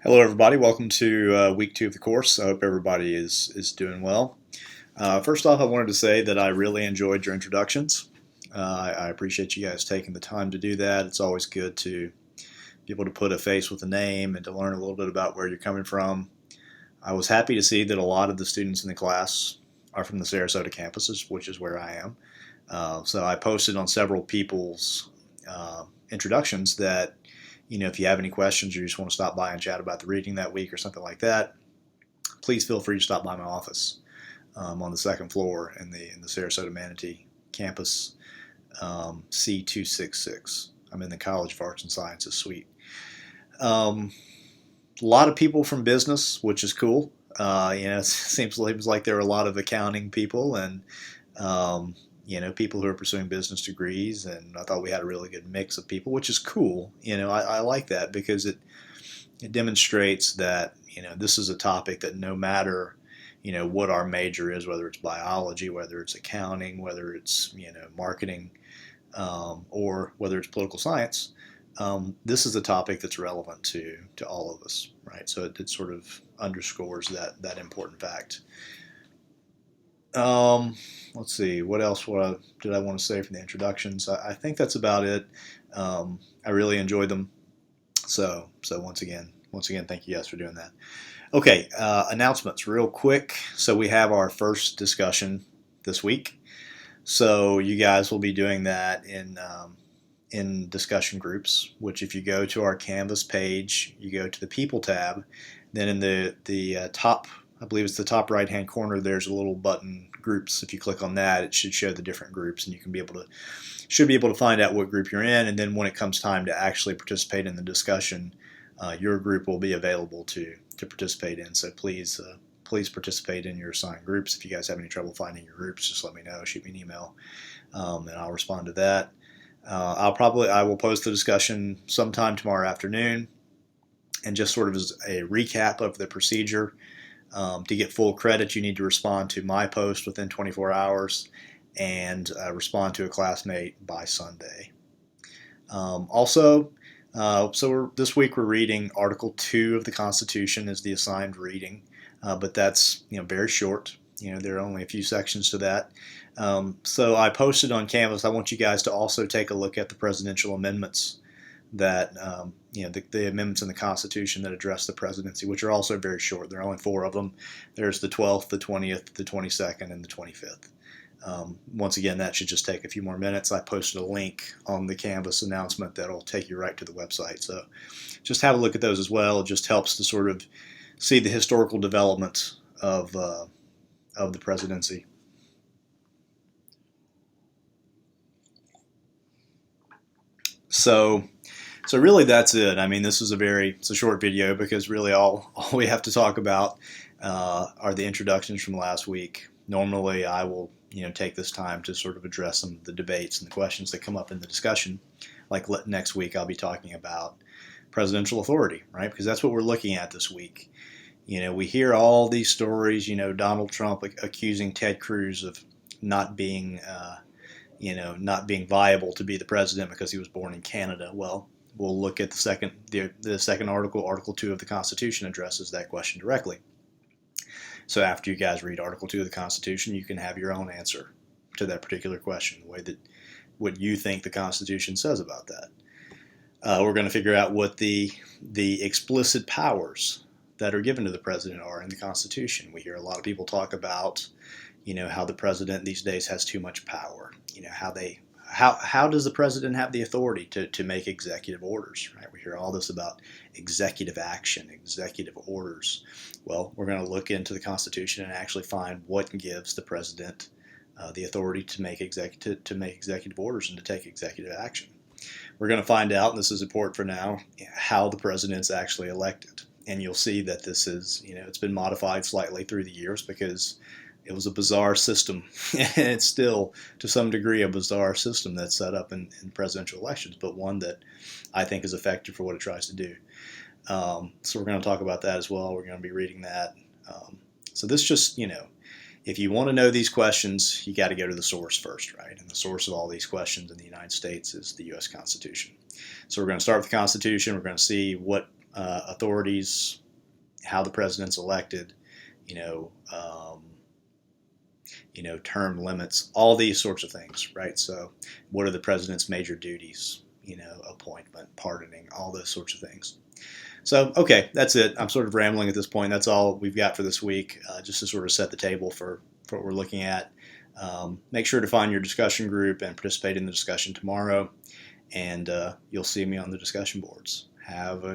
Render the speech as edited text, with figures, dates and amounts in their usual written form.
Hello, everybody. Welcome to week 2 of the course. I hope everybody is doing well. First off, I wanted to say that I really enjoyed your introductions. I appreciate you guys taking the time to do that. It's always good to be able to put a face with a name and to learn a little bit about where you're coming from. I was happy to see that a lot of the students in the class are from the Sarasota campuses, which is where I am. So I posted on several people's introductions that if you have any questions or you just want to stop by and chat about the reading that week or something like that, please feel free to stop by my office on the second floor in the Sarasota Manatee campus, C266. I'm in the College of Arts and Sciences suite. A lot of people from business, which is cool. It seems like there are a lot of accounting people and people who are pursuing business degrees, and I thought we had a really good mix of people, which is cool. I like that because it demonstrates that this is a topic that no matter what our major is, whether it's biology, whether it's accounting, whether it's marketing, or whether it's political science, this is a topic that's relevant to all of us, right? So it sort of underscores that important fact. Let's see, what else did I want to say from the introductions? I think that's about it. I really enjoyed them. So once again, thank you guys for doing that. Okay, announcements real quick. So we have our first discussion this week. So you guys will be doing that in discussion groups, which if you go to our Canvas page, you go to the People tab, then in the top, I believe it's the top right-hand corner, there's a little button, Groups. If you click on that, it should show the different groups, and you should be able to find out what group you're in. And then when it comes time to actually participate in the discussion, your group will be available to participate in. So please participate in your assigned groups. If you guys have any trouble finding your groups, just let me know. Shoot me an email, and I'll respond to that. I will post the discussion sometime tomorrow afternoon, and just sort of as a recap of the procedure. To get full credit, you need to respond to my post within 24 hours and respond to a classmate by Sunday. This week we're reading Article 2 of the Constitution as the assigned reading, but that's very short. There are only a few sections to that. So I posted on Canvas. I want you guys to also take a look at the presidential amendments that the amendments in the Constitution that address the presidency, which are also very short. There are only 4 of them. There's the 12th, the 20th, the 22nd, and the 25th. Once again, that should just take a few more minutes. I posted a link on the Canvas announcement that'll take you right to the website. So just have a look at those as well. It just helps to sort of see the historical development of the presidency. So really that's it. I mean, this is it's a short video because really all we have to talk about are the introductions from last week. Normally I will take this time to sort of address some of the debates and the questions that come up in the discussion. Like next week I'll be talking about presidential authority, right? Because that's what we're looking at this week. We hear all these stories, Donald Trump accusing Ted Cruz of not being viable to be the president because he was born in Canada. Well, we'll look at the second article. Article 2 of the Constitution addresses that question directly. So after you guys read Article 2 of the Constitution, you can have your own answer to that particular question, the way that what you think the Constitution says about that. We're going to figure out what the explicit powers that are given to the president are in the Constitution. We hear a lot of people talk about, how the president these days has too much power. How does the president have the authority to make executive orders, right? We hear all this about executive action, executive orders. Well, we're going to look into the Constitution and actually find what gives the president the authority to make executive orders and to take executive action. We're going to find out, and this is important for now, how the president's actually elected. And you'll see that this is, it's been modified slightly through the years because it was a bizarre system, and it's still, to some degree, a bizarre system that's set up in presidential elections, but one that I think is effective for what it tries to do. So we're going to talk about that as well. We're going to be reading that. So this just, if you want to know these questions, you got to go to the source first, right? And the source of all these questions in the United States is the U.S. Constitution. So we're going to start with the Constitution. We're going to see what authorities, how the president's elected, you know, um, term limits, all these sorts of things, right? So, what are the president's major duties? Appointment, pardoning, all those sorts of things. So, okay, that's it. I'm sort of rambling at this point. That's all we've got for this week, just to sort of set the table for what we're looking at. Make sure to find your discussion group and participate in the discussion tomorrow, and you'll see me on the discussion boards. Have a